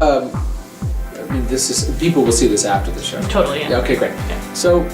I mean, people will see this after the show. Totally, yeah. Okay, great. Yeah. So.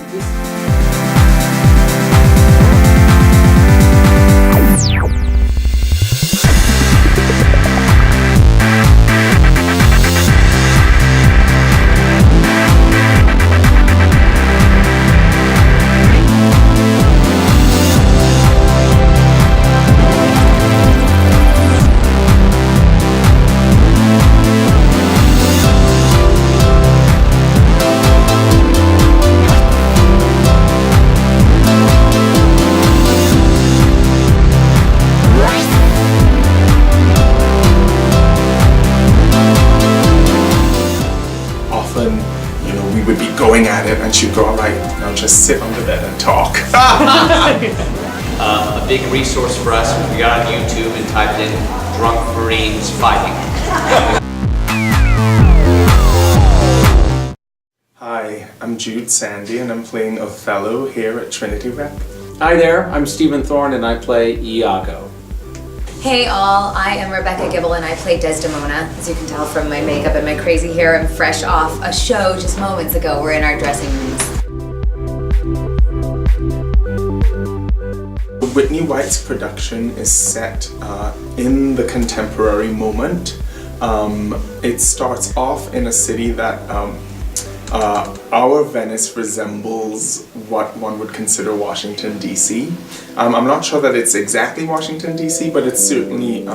We would be going at it and she'd go, all right, now just sit on the bed and talk. A big resource for us was we got on YouTube and typed in drunk Marines fighting. Hi, I'm Jude Sandy and I'm playing Othello here at Trinity Rep. Hi there, I'm Stephen Thorne and I play Iago. Hey all, I am Rebecca Gibble and I play Desdemona. As you can tell from my makeup and my crazy hair, I'm fresh off a show just moments ago. We're in our dressing rooms. Whitney White's production is set in the contemporary moment. It starts off in a city that our Venice resembles what one would consider Washington, D.C. I'm not sure that it's exactly Washington, D.C., but it's certainly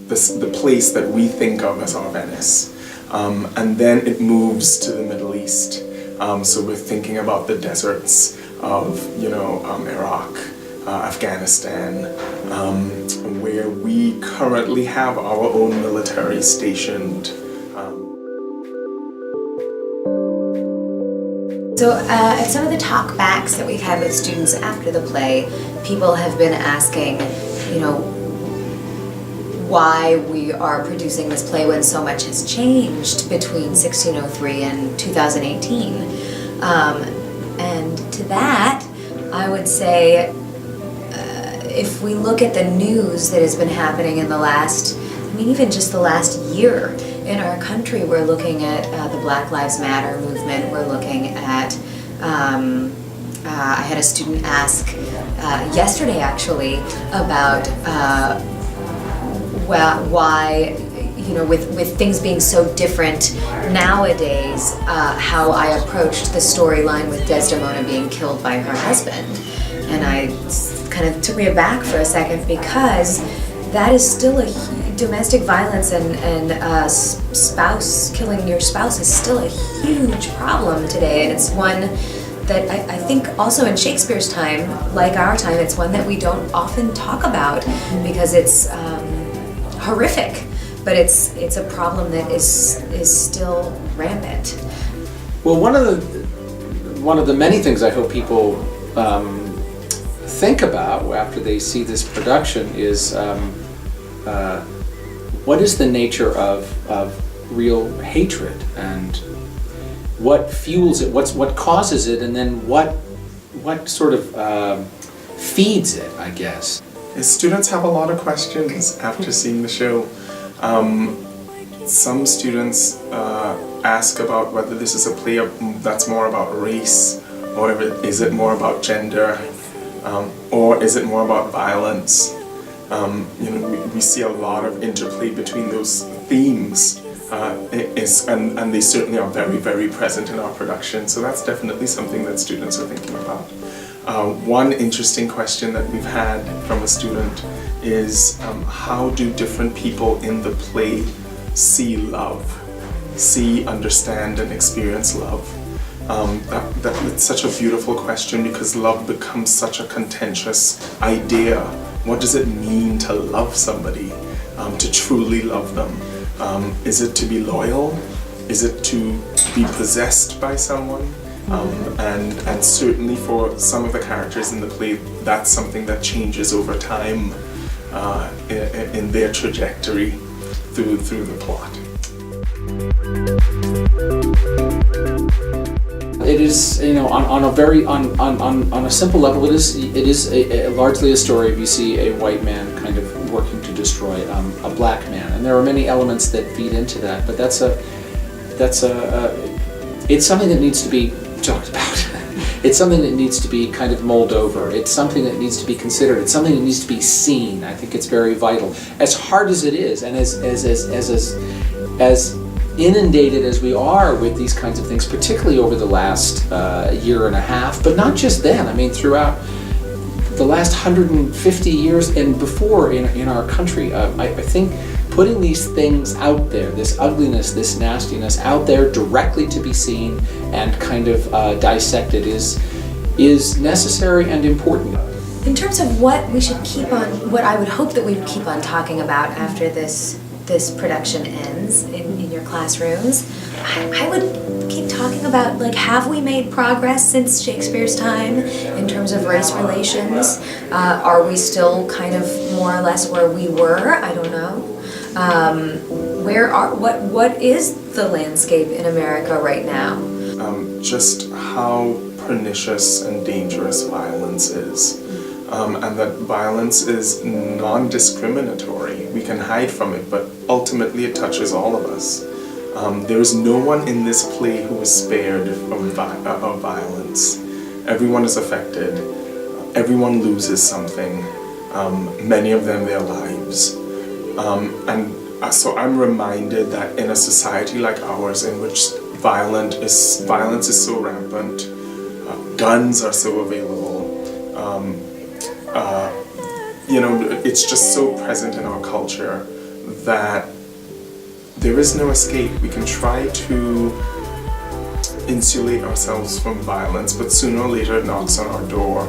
the place that we think of as our Venice. And then it moves to the Middle East. So we're thinking about the deserts of, Iraq, Afghanistan, where we currently have our own military stationed. So at some of the talkbacks that we've had with students after the play, people have been asking, why we are producing this play when so much has changed between 1603 and 2018. And to that, I would say, if we look at the news that has been happening in the last, even just the last year, in our country, we're looking at the Black Lives Matter movement. We're looking at, I had a student ask yesterday actually about why, with things being so different nowadays, how I approached the storyline with Desdemona being killed by her husband. And I kind of took me aback for a second because that is still domestic violence and killing your spouse is still a huge problem today, and it's one that I think also in Shakespeare's time, like our time, it's one that we don't often talk about because it's horrific, but it's a problem that is still rampant. Well, one of the many things I hope people think about after they see this production is what is the nature of real hatred, and what fuels it, what causes it, and then what sort of feeds it, I guess. Students have a lot of questions after seeing the show. Some students ask about whether this is a play that's more about race, or is it more about gender, or is it more about violence? We see a lot of interplay between those themes, and they certainly are very, very present in our production, so that's definitely something that students are thinking about. One interesting question that we've had from a student is how do different people in the play see love, understand and experience love? It's such a beautiful question because love becomes such a contentious idea. What does it mean to love somebody, to truly love them? Is it to be loyal? Is it to be possessed by someone? And certainly for some of the characters in the play, that's something that changes over time in their trajectory through the plot. it is, you know, on a very on a simple level, it is largely a story of, you see a white man kind of working to destroy a black man, and there are many elements that feed into that. But it's something that needs to be talked about. It's something that needs to be kind of mulled over. It's something that needs to be considered. It's something that needs to be seen. I think it's very vital. As hard as it is, and as inundated as we are with these kinds of things, particularly over the last year and a half, but not just then. I mean, throughout the last 150 years and before in our country, I think putting these things out there, this ugliness, this nastiness out there directly to be seen and kind of dissected is necessary and important. In terms of what we should keep on, what I would hope that we would keep on talking about after this production ends in your classrooms, I would keep talking about, like, have we made progress since Shakespeare's time in terms of race relations? Are we still kind of more or less where we were? I don't know. What is the landscape in America right now? Just how pernicious and dangerous violence is. And that violence is non-discriminatory. We can hide from it, but ultimately it touches all of us. There is no one in this play who is spared of violence. Everyone is affected. Everyone loses something. Many of them their lives. So I'm reminded that in a society like ours, in which violence is so rampant, guns are so available, it's just so present in our culture that there is no escape. We can try to insulate ourselves from violence, but sooner or later it knocks on our door.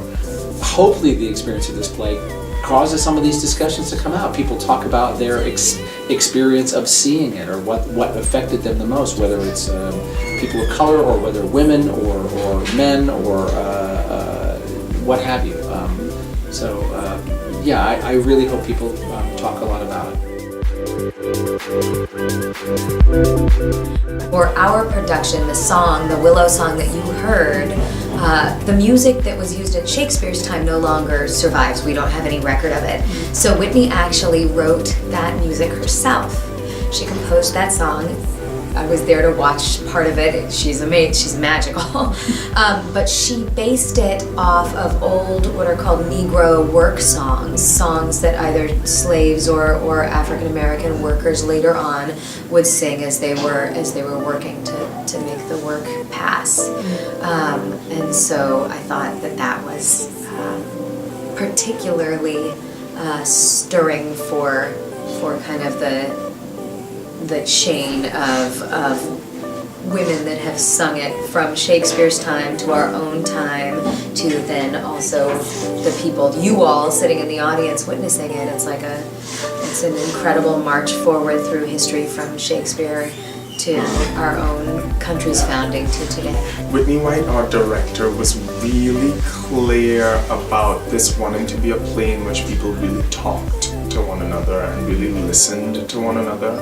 Hopefully the experience of this play causes some of these discussions to come out. People talk about their experience of seeing it, or what affected them the most, whether it's people of color, or whether women, or men, or what have you. I really hope people talk a lot about it. For our production, the song, the Willow song that you heard, the music that was used in Shakespeare's time no longer survives. We don't have any record of it. So Whitney actually wrote that music herself. She composed that song. I was there to watch part of it. She's magical. But she based it off of old, what are called Negro work songs that either slaves or African American workers later on would sing as they were working to make the work pass. And so I thought that was particularly stirring for kind of the chain of women that have sung it from Shakespeare's time to our own time, to then also the people, you all sitting in the audience witnessing it. It's an incredible march forward through history from Shakespeare to our own country's founding to today. Whitney White, our director, was really clear about this wanting to be a play in which people really talked to one another and really listened to one another.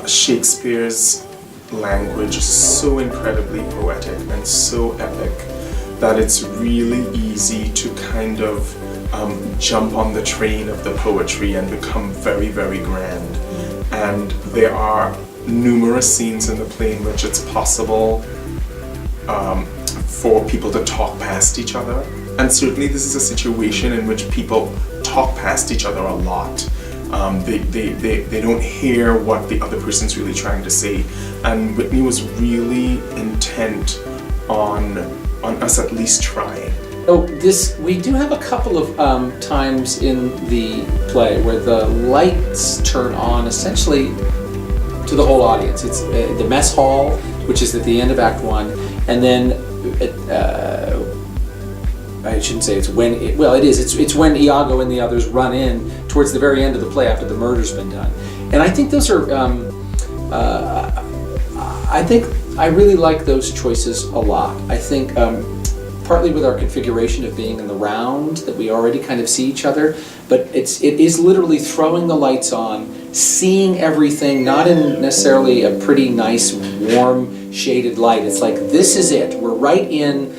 Shakespeare's language is so incredibly poetic and so epic that it's really easy to kind of jump on the train of the poetry and become very, very grand. And there are numerous scenes in the play in which it's possible for people to talk past each other. And certainly this is a situation in which people talk past each other a lot. They don't hear what the other person's really trying to say. And Whitney was really intent on us at least trying. So we do have a couple of times in the play where the lights turn on essentially to the whole audience. It's the mess hall, which is at the end of Act 1, and then I shouldn't say it's when, it's when Iago and the others run in towards the very end of the play after the murder's been done. And I think those are, I really like those choices a lot. I think partly with our configuration of being in the round, that we already kind of see each other, but it is literally throwing the lights on, seeing everything, not in necessarily a pretty nice, warm, shaded light. It's like, this is it. We're right in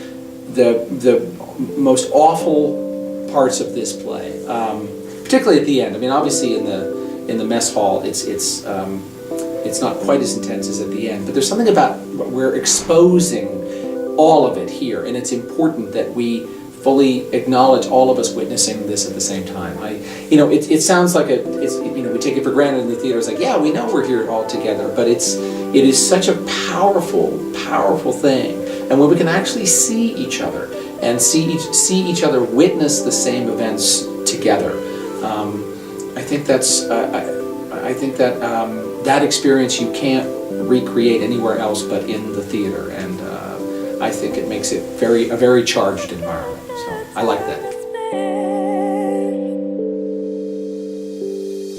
the most awful parts of this play, particularly at the end. I mean, obviously in the mess hall, it's not quite as intense as at the end, but there's something about, we're exposing all of it here, and it's important that we fully acknowledge all of us witnessing this at the same time. It sounds like we take it for granted in the theater. It's like, yeah, we know we're here all together, but it is such a powerful thing. And when we can actually see each other and see each other witness the same events together, I think that experience you can't recreate anywhere else but in the theater, and I think it makes it a very charged environment. So I like that.